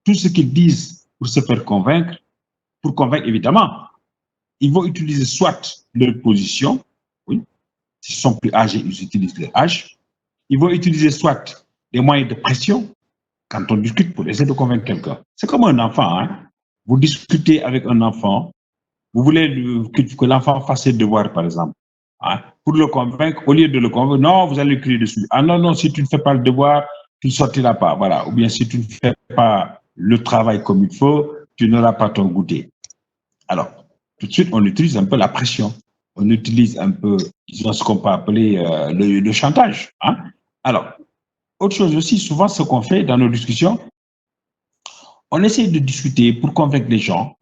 tout ce qu'ils disent pour se faire convaincre, pour convaincre évidemment, ils vont utiliser soit leur position, oui, s'ils sont plus âgés, ils utilisent leur âge, ils vont utiliser soit des moyens de pression, quand on discute pour essayer de convaincre quelqu'un. C'est comme un enfant, hein. Vous discutez avec un enfant, vous voulez que l'enfant fasse ses devoirs, par exemple. Hein, pour le convaincre, au lieu de le convaincre, non, vous allez crier dessus. Ah non, non, si tu ne fais pas le devoir, tu ne sortiras pas. Voilà. Ou bien si tu ne fais pas le travail comme il faut, tu n'auras pas ton goûter. Alors, tout de suite, on utilise un peu la pression. On utilise un peu, disons, ce qu'on peut appeler le chantage. Hein. Alors, autre chose aussi, souvent, ce qu'on fait dans nos discussions, on essaie de discuter pour convaincre les gens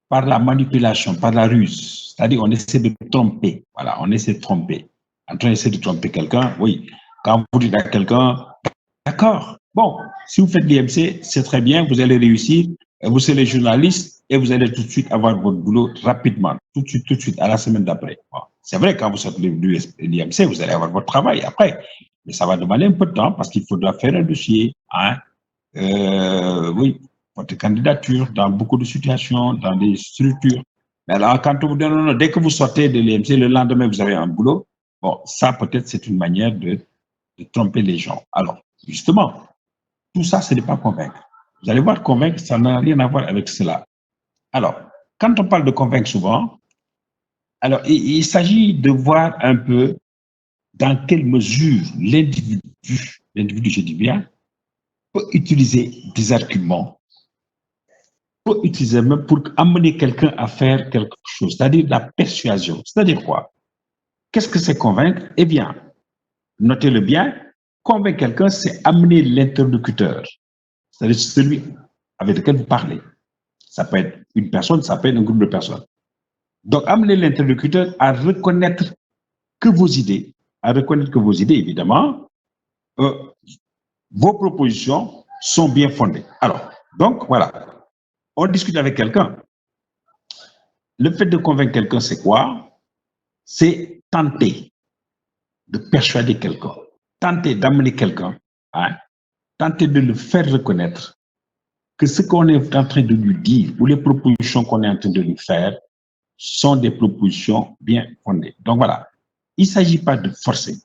par la manipulation, par la ruse. C'est-à-dire, on essaie de tromper. Voilà, on essaie de tromper. Quand on essaie de tromper quelqu'un, oui, quand vous dites à quelqu'un, d'accord, bon, si vous faites l'IMC, c'est très bien, vous allez réussir, vous serez journaliste et vous allez tout de suite avoir votre boulot rapidement, tout de suite, à la semaine d'après. Bon, c'est vrai, quand vous sortez de l'IMC, vous allez avoir votre travail après, mais ça va demander un peu de temps parce qu'il faudra faire un dossier, hein, oui, votre candidature dans beaucoup de situations, dans des structures. Mais alors, quand on vous dit non, non, dès que vous sortez de l'IMC, le lendemain, vous avez un boulot, bon, ça, peut-être, c'est une manière de tromper les gens. Alors, justement, tout ça, ce n'est pas convaincre. Vous allez voir, convaincre, ça n'a rien à voir avec cela. Alors, quand on parle de convaincre souvent, alors, il s'agit de voir un peu dans quelle mesure l'individu, je dis bien, peut utiliser des arguments, peut utiliser même pour amener quelqu'un à faire quelque chose, c'est-à-dire la persuasion. C'est-à-dire quoi? Qu'est-ce que c'est convaincre? Eh bien, notez-le bien, convaincre quelqu'un, c'est amener l'interlocuteur, c'est-à-dire celui avec lequel vous parlez. Ça peut être une personne, ça peut être un groupe de personnes. Donc, amener l'interlocuteur à reconnaître que vos idées, évidemment, vos propositions sont bien fondées. Alors, donc, voilà, on discute avec quelqu'un. Le fait de convaincre quelqu'un, c'est quoi? C'est tenter de persuader quelqu'un, tenter d'amener quelqu'un, hein, tenter de le faire reconnaître que ce qu'on est en train de lui dire ou les propositions qu'on est en train de lui faire sont des propositions bien fondées. Donc voilà, il ne s'agit pas de forcer,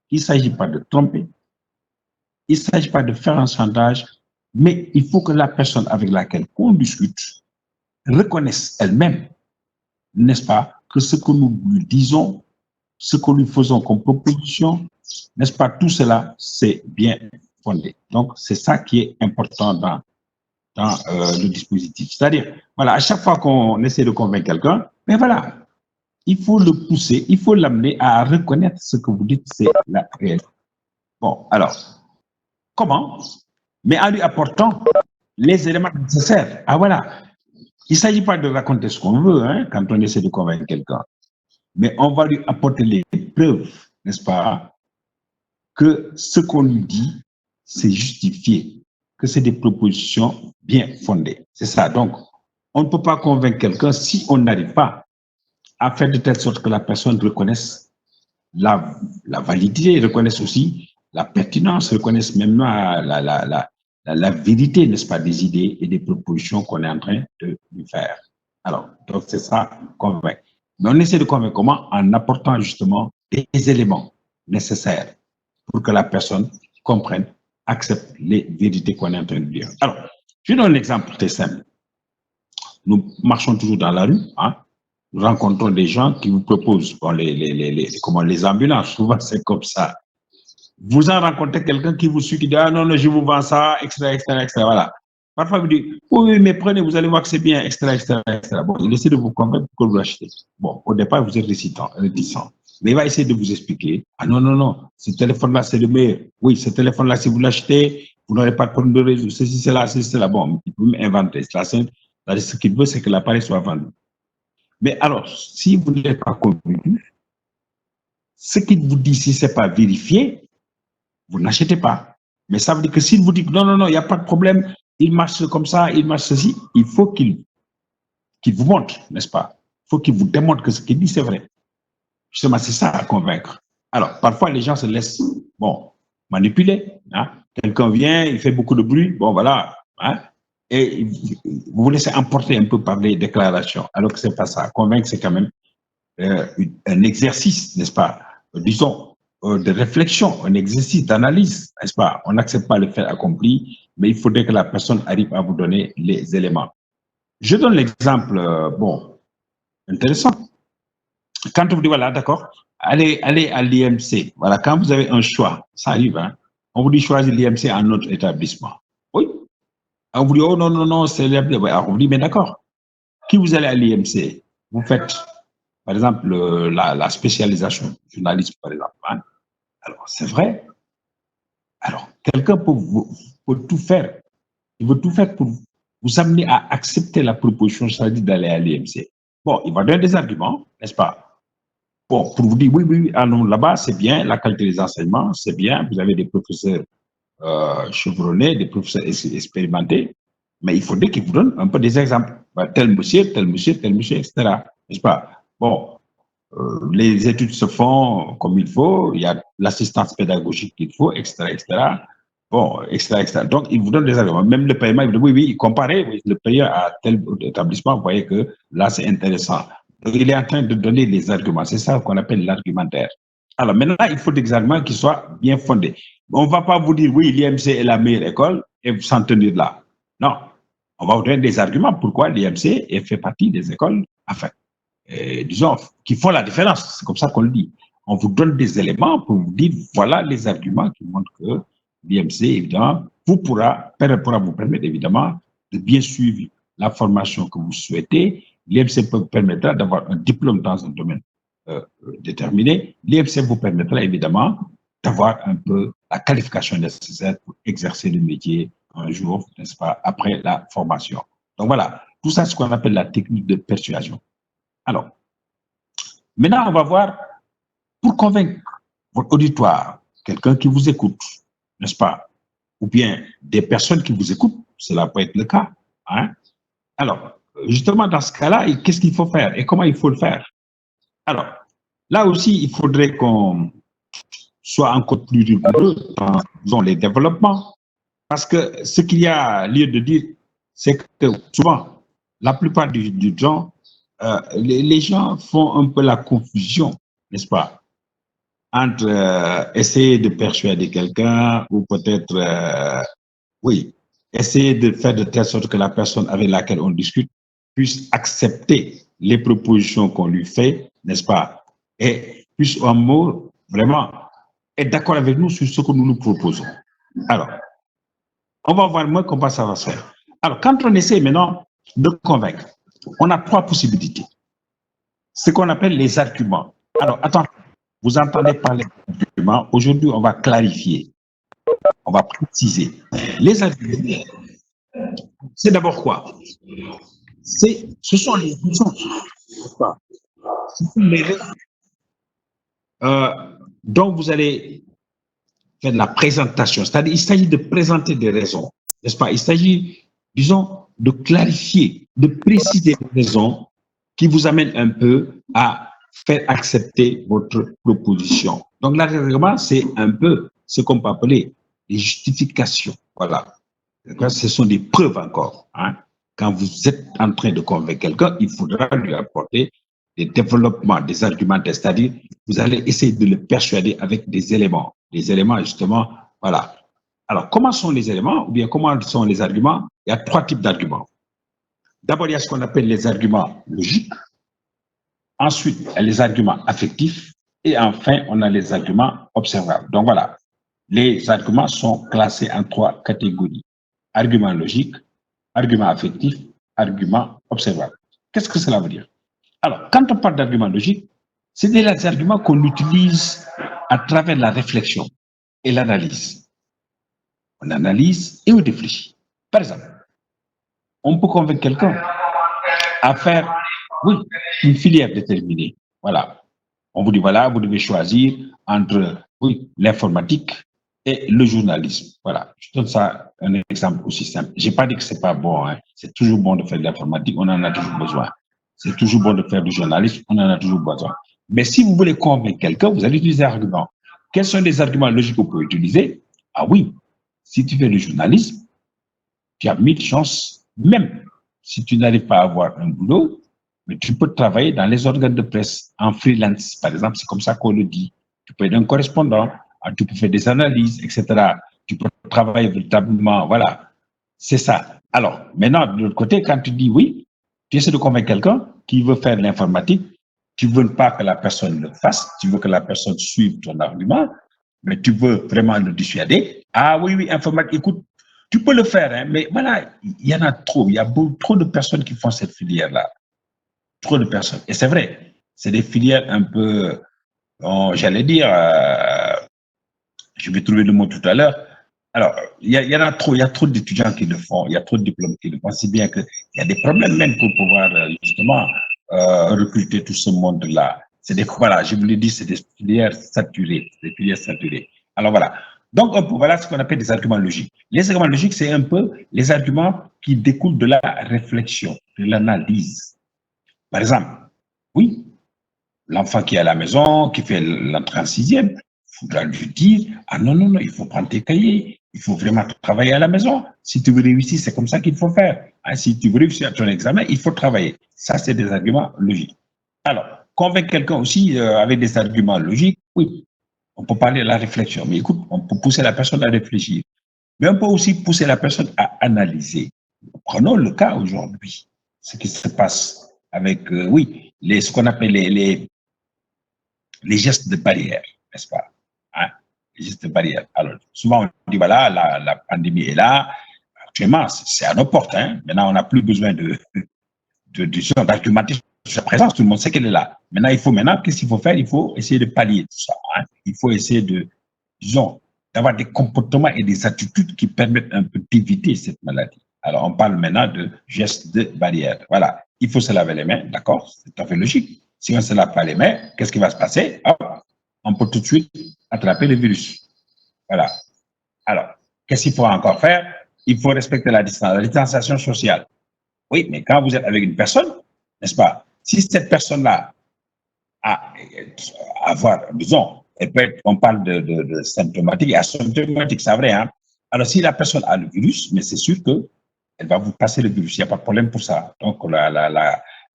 il ne s'agit pas de tromper, il ne s'agit pas de faire un chantage, mais il faut que la personne avec laquelle on discute reconnaisse elle-même, n'est-ce pas, que ce que nous lui disons, ce que nous faisons comme proposition, n'est-ce pas, tout cela, c'est bien fondé. Donc, c'est ça qui est important dans le dispositif. C'est-à-dire, voilà, à chaque fois qu'on essaie de convaincre quelqu'un, mais voilà, il faut le pousser, il faut l'amener à reconnaître ce que vous dites, c'est la réalité. Bon, alors, comment? Mais en lui apportant les éléments nécessaires. Ah voilà, il ne s'agit pas de raconter ce qu'on veut, hein, quand on essaie de convaincre quelqu'un, mais on va lui apporter les preuves, n'est-ce pas, que ce qu'on lui dit, c'est justifié, que c'est des propositions bien fondées. C'est ça. Donc, on ne peut pas convaincre quelqu'un si on n'arrive pas à faire de telle sorte que la personne reconnaisse la validité, reconnaisse aussi la pertinence, reconnaisse même la vérité, n'est-ce pas, des idées et des propositions qu'on est en train de lui faire. Alors, donc c'est ça, convaincre. Mais on essaie de convaincre comment? En apportant justement des éléments nécessaires pour que la personne comprenne, accepte les vérités qu'on est en train de dire. Alors, je donne un exemple très simple. Nous marchons toujours dans la rue, hein, nous rencontrons des gens qui vous proposent bon, les ambulances, souvent c'est comme ça. Vous en rencontrez quelqu'un qui vous suit, qui dit ah non, non, je vous vends ça, etc., etc., etc. Voilà. Parfois, vous dites oui, mais prenez, vous allez voir que c'est bien, etc., etc., etc. Bon, il essaie de vous convaincre pour que vous l'achetez. Bon, au départ, vous êtes réticent. Mais il va essayer de vous expliquer ah non, non, non, ce téléphone-là, c'est le meilleur. Oui, ce téléphone-là, si vous l'achetez, vous n'aurez pas de problème de réseau. Ceci, cela, ceci, cela. Bon, il peut même inventer. Ce qu'il veut, c'est que l'appareil soit vendu. Mais alors, si vous n'êtes pas convaincu, ce qu'il vous dit, si ce n'est pas vérifié, vous n'achetez pas. Mais ça veut dire que s'il vous dit non, non, non, il n'y a pas de problème, il marche comme ça, il marche ceci, il faut qu'il vous montre, n'est-ce pas? Il faut qu'il vous démontre que ce qu'il dit, c'est vrai. Justement, c'est ça à convaincre. Alors, parfois, les gens se laissent, bon, manipuler. Hein? Quelqu'un vient, il fait beaucoup de bruit, bon, voilà. Hein? et vous vous laissez emporter un peu par les déclarations, alors que c'est pas ça. Convaincre, c'est quand même un exercice, n'est-ce pas? Disons, de réflexion, un exercice d'analyse, n'est-ce pas? On n'accepte pas le fait accompli, mais il faudrait que la personne arrive à vous donner les éléments. Je donne l'exemple, bon, intéressant. Quand on vous dit, voilà, d'accord, allez à l'IMC. Voilà, quand vous avez un choix, ça arrive, hein, on vous dit choisir l'IMC en notre établissement. Oui. On vous dit, oh non, non, non, c'est l'IMC. Alors on vous dit, mais d'accord, qui vous allez à l'IMC? Vous faites, par exemple, la spécialisation, journalisme, par exemple. Hein. Alors, c'est vrai. Alors, quelqu'un peut tout faire. Il veut tout faire pour vous amener à accepter la proposition, c'est-à-dire d'aller à l'IMC. Bon, il va donner des arguments, n'est-ce pas? Bon, pour vous dire, oui, oui, oui, allons là-bas, c'est bien, la qualité des enseignements, c'est bien, vous avez des professeurs chevronnés, des professeurs expérimentés, mais il faudrait qu'ils vous donnent un peu des exemples. Ben, tel monsieur, tel monsieur, tel monsieur, etc. N'est-ce pas? Bon, les études se font comme il faut, il y a l'assistance pédagogique qu'il faut, etc., etc. Bon, etc., etc. Donc, il vous donne des arguments. Même le paiement, il dit, oui, oui, comparez oui, le payeur à tel établissement, vous voyez que là, c'est intéressant. Donc, il est en train de donner les arguments. C'est ça qu'on appelle l'argumentaire. Alors, maintenant, il faut des arguments qui soient bien fondés. On ne va pas vous dire, oui, l'IMC est la meilleure école et vous s'en tenir là. Non. On va vous donner des arguments pourquoi l'IMC fait partie des écoles, enfin, disons, qui font la différence. C'est comme ça qu'on le dit. On vous donne des éléments pour vous dire, voilà les arguments qui montrent que l'IMC, évidemment, pourra vous permettre, évidemment, de bien suivre la formation que vous souhaitez. L'IMC vous permettra d'avoir un diplôme dans un domaine déterminé. L'IMC vous permettra, évidemment, d'avoir un peu la qualification nécessaire pour exercer le métier un jour, n'est-ce pas, après la formation. Donc voilà, tout ça, c'est ce qu'on appelle la technique de persuasion. Alors, maintenant, on va voir, pour convaincre votre auditoire, quelqu'un qui vous écoute, n'est-ce pas, ou bien des personnes qui vous écoutent, cela peut être le cas. Hein? Alors, justement, dans ce cas-là, qu'est-ce qu'il faut faire et comment il faut le faire? Alors, là aussi, il faudrait qu'on soit encore plus rigoureux dans les développements, parce que ce qu'il y a lieu de dire, c'est que souvent, la plupart du temps, les gens font un peu la confusion, n'est-ce pas, entre essayer de persuader quelqu'un ou peut-être, oui, essayer de faire de telle sorte que la personne avec laquelle on discute puisse accepter les propositions qu'on lui fait, n'est-ce pas, et puisse en mot vraiment être d'accord avec nous sur ce que nous nous proposons. Alors, on va voir moins comment ça va se faire. Alors, quand on essaie maintenant de convaincre, on a trois possibilités. Ce qu'on appelle les arguments. Alors, attends, vous entendez parler d'arguments. Aujourd'hui, on va clarifier, on va préciser. Les arguments, c'est d'abord quoi? Ce sont les raisons. Ce sont les raisons dont vous allez faire de la présentation. C'est-à-dire, il s'agit de présenter des raisons, n'est-ce pas? Il s'agit, disons, de clarifier, de préciser les raisons qui vous amènent un peu à faire accepter votre proposition. Donc, l'argument, c'est un peu ce qu'on peut appeler les justifications. Voilà. Ce sont des preuves encore. Hein. Quand vous êtes en train de convaincre quelqu'un, il faudra lui apporter des développements, des arguments, c'est-à-dire vous allez essayer de le persuader avec des éléments. Les éléments, justement, voilà. Alors, comment sont les éléments ou bien comment sont les arguments? Il y a trois types d'arguments. D'abord, il y a ce qu'on appelle les arguments logiques. Ensuite, il y a les arguments affectifs. Et enfin, on a les arguments observables. Donc voilà, les arguments sont classés en trois catégories. Arguments logiques, arguments affectifs, arguments observables. Qu'est-ce que cela veut dire? Alors, quand on parle d'arguments logiques, c'est des arguments qu'on utilise à travers la réflexion et l'analyse. On analyse et on réfléchit. Par exemple, on peut convaincre quelqu'un à faire, oui, une filière déterminée. Voilà. On vous dit, voilà, vous devez choisir entre, oui, l'informatique et le journalisme. Voilà. Je donne ça un exemple aussi simple. Je n'ai pas dit que ce n'est pas bon. Hein. C'est toujours bon de faire de l'informatique, on en a toujours besoin. C'est toujours bon de faire du journalisme, on en a toujours besoin. Mais si vous voulez convaincre quelqu'un, vous allez utiliser des arguments. Quels sont les arguments logiques que vous pouvez utiliser? Ah oui, si tu fais du journalisme, tu as 1000 chances Même si tu n'arrives pas à avoir un boulot, mais tu peux travailler dans les organes de presse en freelance, par exemple, c'est comme ça qu'on le dit. Tu peux être un correspondant, tu peux faire des analyses, etc. Tu peux travailler véritablement, voilà. C'est ça. Alors, maintenant, de l'autre côté, quand tu dis oui, tu essaies de convaincre quelqu'un qui veut faire l'informatique, tu ne veux pas que la personne le fasse, tu veux que la personne suive ton argument, mais tu veux vraiment le dissuader. Ah oui, oui, informatique, écoute, tu peux le faire, hein, mais voilà, il y en a trop. Il y a trop de personnes qui font cette filière-là. Trop de personnes. Et c'est vrai, c'est des filières un peu, j'allais dire, je vais trouver le mot tout à l'heure. Alors, il y en a trop, il y a trop d'étudiants qui le font, il y a trop de diplômes qui le font, si bien qu'il y a des problèmes même pour pouvoir justement recruter tout ce monde-là. C'est des, voilà, je vous l'ai dit, c'est des filières saturées, des filières saturées. Alors voilà. Donc, voilà ce qu'on appelle des arguments logiques. Les arguments logiques, c'est un peu les arguments qui découlent de la réflexion, de l'analyse. Par exemple, oui, l'enfant qui est à la maison, qui fait l'entrée en sixième, il faudra lui dire, ah non, non, non, il faut prendre tes cahiers, il faut vraiment travailler à la maison. Si tu veux réussir, c'est comme ça qu'il faut faire. Hein, si tu veux réussir à ton examen, il faut travailler. Ça, c'est des arguments logiques. Alors, convaincre quelqu'un aussi avec des arguments logiques, oui, on peut parler de la réflexion, mais écoute, on peut pousser la personne à réfléchir. Mais on peut aussi pousser la personne à analyser. Prenons le cas aujourd'hui, ce qui se passe avec, oui, ce qu'on appelle les gestes de barrière, n'est-ce pas? Hein? Les gestes de barrière. Alors, souvent, on dit, voilà, la pandémie est là. Actuellement, c'est à nos portes. Hein? Maintenant, on n'a plus besoin d'argumenter sur sa présence. Tout le monde sait qu'elle est là. Maintenant, qu'est-ce qu'il faut faire? Il faut essayer de pallier tout ça. Hein? Il faut essayer disons, d'avoir des comportements et des attitudes qui permettent un peu d'éviter cette maladie. Alors, on parle maintenant de gestes de barrière. Voilà. Il faut se laver les mains, d'accord? C'est tout à fait logique. Si on ne se lave pas les mains, qu'est-ce qui va se passer? Hop, on peut tout de suite attraper le virus. Voilà. Alors, qu'est-ce qu'il faut encore faire? Il faut respecter la distance, la distanciation sociale. Oui, mais quand vous êtes avec une personne, n'est-ce pas? Si cette personne-là a avoir, disons, on parle de symptomatique et asymptomatique, c'est vrai. Hein? Alors, si la personne a le virus, mais c'est sûr qu'elle va vous passer le virus. Il n'y a pas de problème pour ça. Donc,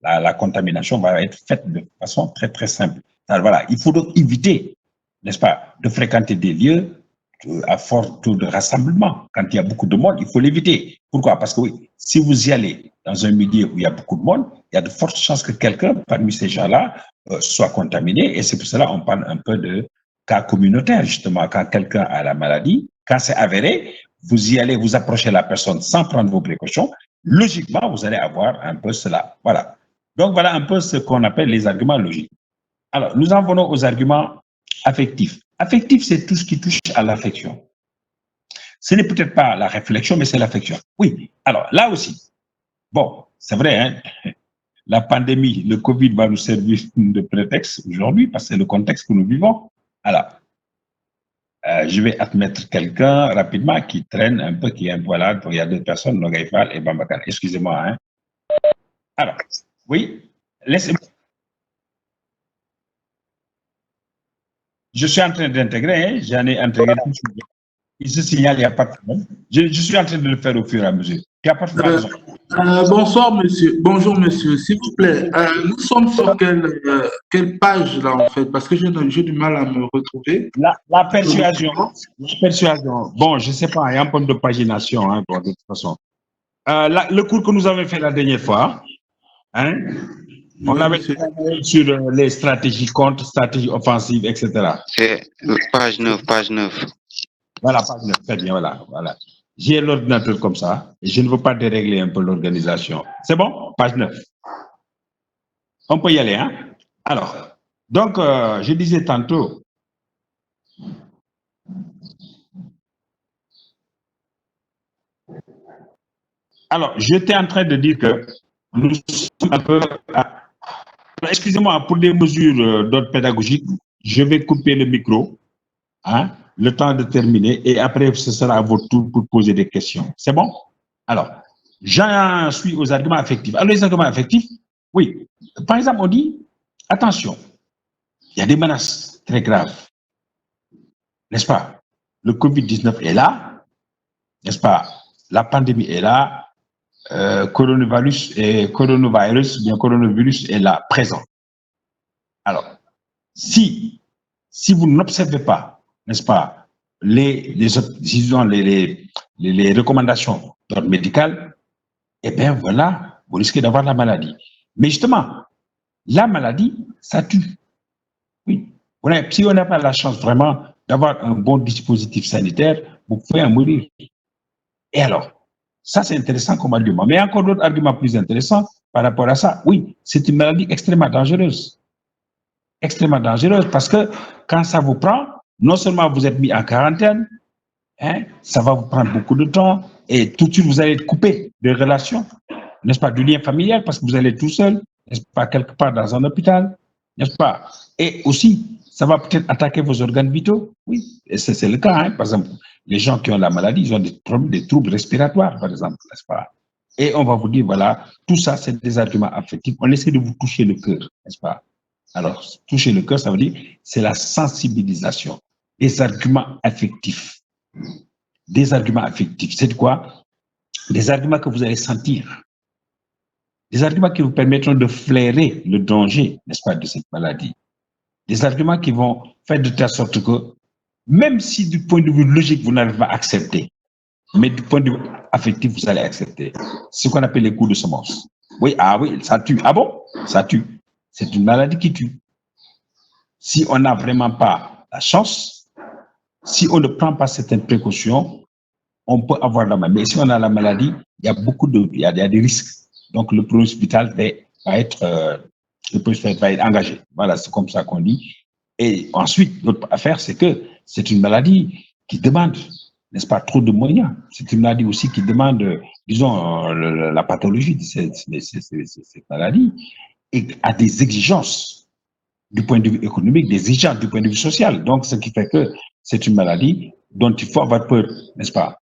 la contamination va être faite de façon très, très simple. Alors, voilà, il faut donc éviter, n'est-ce pas, de fréquenter des lieux à fort taux de rassemblement. Quand il y a beaucoup de monde, il faut l'éviter. Pourquoi? Parce que oui, si vous y allez dans un milieu où il y a beaucoup de monde, il y a de fortes chances que quelqu'un parmi ces gens-là soit contaminé. Et c'est pour cela qu'on parle un peu de cas communautaire, justement. Quand quelqu'un a la maladie, quand c'est avéré, vous y allez, vous approchez la personne sans prendre vos précautions, logiquement, vous allez avoir un peu cela. Voilà. Donc, voilà un peu ce qu'on appelle les arguments logiques. Alors, nous en venons aux arguments affectifs. Affectif, c'est tout ce qui touche à l'affection. Ce n'est peut-être pas la réflexion, mais c'est l'affection. Oui, alors là aussi, bon, c'est vrai, hein, la pandémie, le Covid va nous servir de prétexte aujourd'hui parce que c'est le contexte que nous vivons. Alors, je vais admettre quelqu'un rapidement qui traîne un peu, qui est un peu là, il y a deux personnes, Nogaïfal et Bambakan. Excusez-moi. Hein. Alors, oui, laissez-moi. Je suis en train d'intégrer, hein, j'en ai intégré tout de suite. Il se signale, il n'y a pas de problème. Je suis en train de le faire au fur et à mesure. Il n'y a pas de raison. Bonsoir, monsieur. Bonjour, monsieur. S'il vous plaît, nous sommes sur quelle page, là, en fait? Parce que j'ai du mal à me retrouver. La persuasion. La persuasion. Bon, je ne sais pas, il y a un problème de pagination, hein, bon, de toute façon. Le cours que nous avons fait la dernière fois, hein, on avait travaillé sur les stratégies contre, stratégies offensives, etc. C'est page 9, page 9. Voilà, page 9, très bien, voilà. J'ai l'ordinateur comme ça, et je ne veux pas dérégler un peu l'organisation. C'est bon? Page 9. On peut y aller, hein? Alors, donc, je disais tantôt, alors, j'étais en train de dire que nous sommes un peu... Excusez-moi, pour des mesures d'ordre pédagogique, je vais couper le micro, hein, le temps de terminer, et après, ce sera à votre tour pour poser des questions. C'est bon? Alors, j'en suis aux arguments affectifs. Alors, les arguments affectifs, oui. Par exemple, on dit, attention, il y a des menaces très graves, n'est-ce pas? Le Covid-19 est là, n'est-ce pas? La pandémie est là, coronavirus, bien coronavirus est là, présent. Alors, si vous n'observez pas, n'est-ce pas, disons les recommandations d'ordre médical, eh bien voilà, vous risquez d'avoir la maladie. Mais justement, la maladie, ça tue. Oui. Voilà, si on n'a pas la chance vraiment d'avoir un bon dispositif sanitaire, vous pouvez en mourir. Et alors, ça c'est intéressant comme argument. Mais encore d'autres arguments plus intéressants par rapport à ça. Oui, c'est une maladie extrêmement dangereuse. Extrêmement dangereuse parce que quand ça vous prend, non seulement vous êtes mis en quarantaine, hein, ça va vous prendre beaucoup de temps et tout de suite vous allez être coupé des relations, n'est-ce pas, du lien familial parce que vous allez être tout seul, n'est-ce pas, quelque part dans un hôpital, n'est-ce pas? Et aussi, ça va peut-être attaquer vos organes vitaux. Oui, et c'est le cas. Hein. Par exemple, les gens qui ont la maladie, ils ont des troubles respiratoires, par exemple, n'est-ce pas? Et on va vous dire, voilà, tout ça, c'est des arguments affectifs. On essaie de vous toucher le cœur, n'est-ce pas? Alors, toucher le cœur, ça veut dire, c'est la sensibilisation. Des arguments affectifs. Des arguments affectifs. C'est quoi? Des arguments que vous allez sentir. Des arguments qui vous permettront de flairer le danger, n'est-ce pas, de cette maladie. Des arguments qui vont faire de telle sorte que, même si du point de vue logique, vous n'arrivez pas à accepter, mais du point de vue affectif, vous allez accepter. C'est ce qu'on appelle les coups de semence. Oui, ah oui, ça tue. Ah bon? Ça tue. C'est une maladie qui tue. Si on n'a vraiment pas la chance, si on ne prend pas certaines précautions, on peut avoir la maladie. Mais si on a la maladie, il y a il y a des risques. Donc, le pronostic vital va être engagé. Voilà, c'est comme ça qu'on dit. Et ensuite, l'autre affaire, c'est que c'est une maladie qui demande, n'est-ce pas, trop de moyens. C'est une maladie aussi qui demande, disons, la pathologie de cette maladie et a des exigences du point de vue économique, des exigences du point de vue social. Donc, ce qui fait que c'est une maladie dont il faut avoir peur, n'est-ce pas?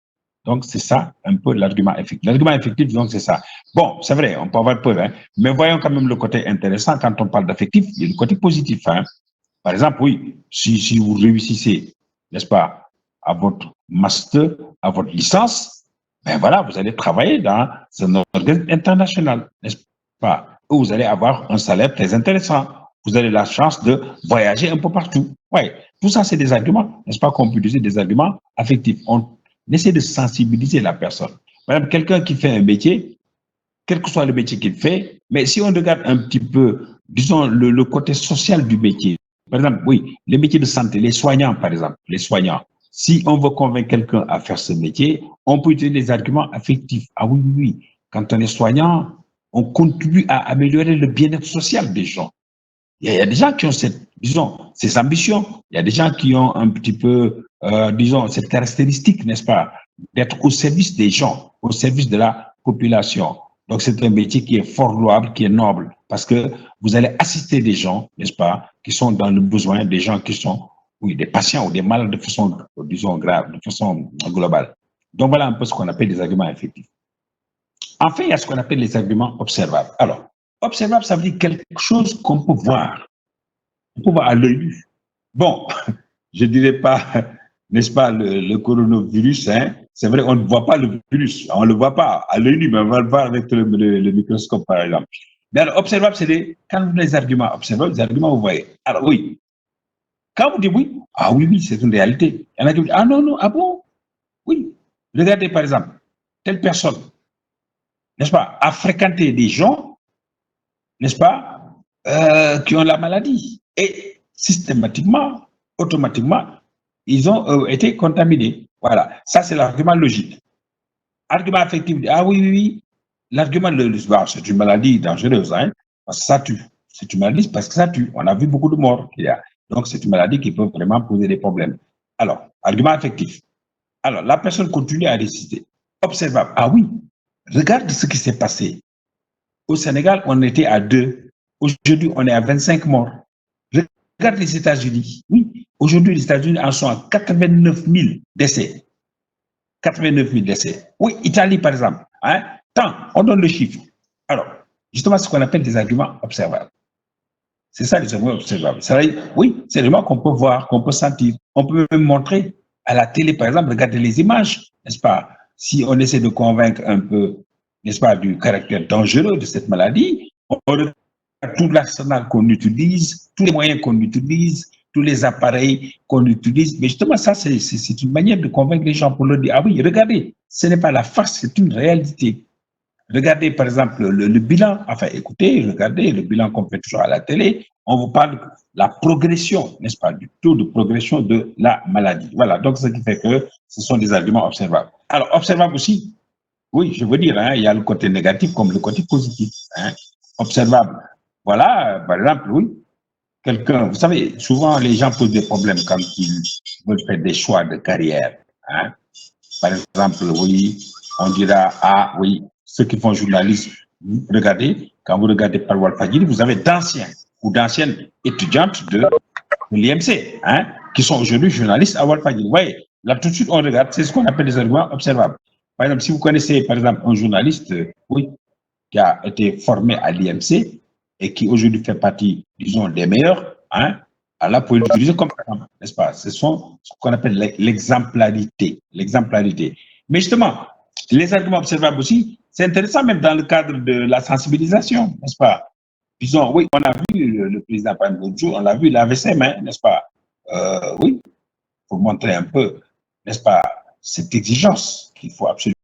Donc, c'est ça un peu l'argument effectif. L'argument effectif, donc, c'est ça. Bon, c'est vrai, on peut avoir peur, hein, mais voyons quand même le côté intéressant quand on parle d'affectif, il y a le côté positif. Hein. Par exemple, oui, si vous réussissez, n'est-ce pas, à votre master, à votre licence, ben voilà, vous allez travailler dans un organisme international, n'est-ce pas, où vous allez avoir un salaire très intéressant. Vous avez la chance de voyager un peu partout. Oui, tout ça, c'est des arguments, n'est-ce pas, qu'on peut utiliser des arguments affectifs. On essaie de sensibiliser la personne. Par exemple, quelqu'un qui fait un métier, quel que soit le métier qu'il fait, mais si on regarde un petit peu, disons, le côté social du métier, par exemple, oui, les métiers de santé, les soignants, par exemple, les soignants, si on veut convaincre quelqu'un à faire ce métier, on peut utiliser des arguments affectifs. Ah oui, oui, oui, quand on est soignant, on contribue à améliorer le bien-être social des gens. Il y a des gens qui ont ces ambitions. Il y a des gens qui ont un petit peu, disons, cette caractéristique, n'est-ce pas, d'être au service des gens, au service de la population. Donc, c'est un métier qui est fort louable, qui est noble, parce que vous allez assister des gens, n'est-ce pas, qui sont dans le besoin, des gens qui sont, oui, des patients ou des malades de façon, disons, grave, de façon globale. Donc, voilà un peu ce qu'on appelle des arguments affectifs. Enfin, il y a ce qu'on appelle les arguments observables. Alors, observable, ça veut dire quelque chose qu'on peut voir. On peut voir à l'œil nu. Bon, je ne dirais pas, n'est-ce pas, le coronavirus, hein, c'est vrai, on ne voit pas le virus, on ne le voit pas à l'œil nu, mais on va le voir avec le microscope, par exemple. Mais alors, observable, c'est quand vous avez les arguments observables, les arguments, vous voyez. Alors, oui, quand vous dites oui, ah oui, oui, c'est une réalité. Il y en a qui disent, ah non, non, ah bon, oui. Regardez, par exemple, telle personne, n'est-ce pas, a fréquenté des gens, n'est-ce pas, qui ont la maladie. Et systématiquement, automatiquement, ils ont été contaminés. Voilà, ça c'est l'argument logique. Argument affectif, ah oui, oui, oui. L'argument, c'est une maladie dangereuse, hein, parce que ça tue. C'est une maladie parce que ça tue. On a vu beaucoup de morts qu'il y a. Donc, c'est une maladie qui peut vraiment poser des problèmes. Alors, argument affectif. Alors, la personne continue à réciter. Observable. Ah oui, regarde ce qui s'est passé. Au Sénégal, on était à 2. Aujourd'hui, on est à 25 morts. Regarde les États-Unis. Oui, aujourd'hui, les États-Unis en sont à 89 000 décès. 89 000 décès. Oui, Italie, par exemple. Hein? Tant, on donne le chiffre. Alors, justement, ce qu'on appelle des arguments observables. C'est ça, les arguments observables. Oui, c'est des arguments qu'on peut voir, qu'on peut sentir. On peut même montrer à la télé, par exemple, regarder les images, n'est-ce pas? Si on essaie de convaincre un peu n'est-ce pas, du caractère dangereux de cette maladie, on regarde tout l'arsenal qu'on utilise, tous les moyens qu'on utilise, tous les appareils qu'on utilise. Mais justement, ça, c'est une manière de convaincre les gens pour leur dire, ah oui, regardez, ce n'est pas la farce, c'est une réalité. Regardez, par exemple, le bilan, enfin, écoutez, regardez le bilan qu'on fait toujours à la télé, on vous parle de la progression, n'est-ce pas, du taux de progression de la maladie. Voilà, donc ce qui fait que ce sont des arguments observables. Alors, observable aussi, oui, je veux dire, hein, il y a le côté négatif comme le côté positif. Hein, observable. Voilà, par exemple, oui, quelqu'un, vous savez, souvent les gens posent des problèmes quand ils veulent faire des choix de carrière. Hein. Par exemple, oui, on dira, ah oui, ceux qui font journalisme, regardez, quand vous regardez par Walfadjri, vous avez d'anciens ou d'anciennes étudiantes de l'IMC, hein, qui sont aujourd'hui journalistes à Walfadjri. Vous voyez, là tout de suite, on regarde, c'est ce qu'on appelle des arguments observables. Par exemple, si vous connaissez, par exemple, un journaliste, oui, qui a été formé à l'IMC et qui aujourd'hui fait partie, disons, des meilleurs, hein, alors là, vous pouvez l'utiliser comme exemple, n'est-ce pas? Ce sont ce qu'on appelle l'exemplarité. L'exemplarité. Mais justement, les arguments observables aussi, c'est intéressant même dans le cadre de la sensibilisation, n'est-ce pas? Disons, oui, on a vu le président par exemple, l'autre jour, on l'a vu, il avait ses mains, n'est-ce pas? Oui, pour montrer un peu, n'est-ce pas, cette exigence qu'il faut absolument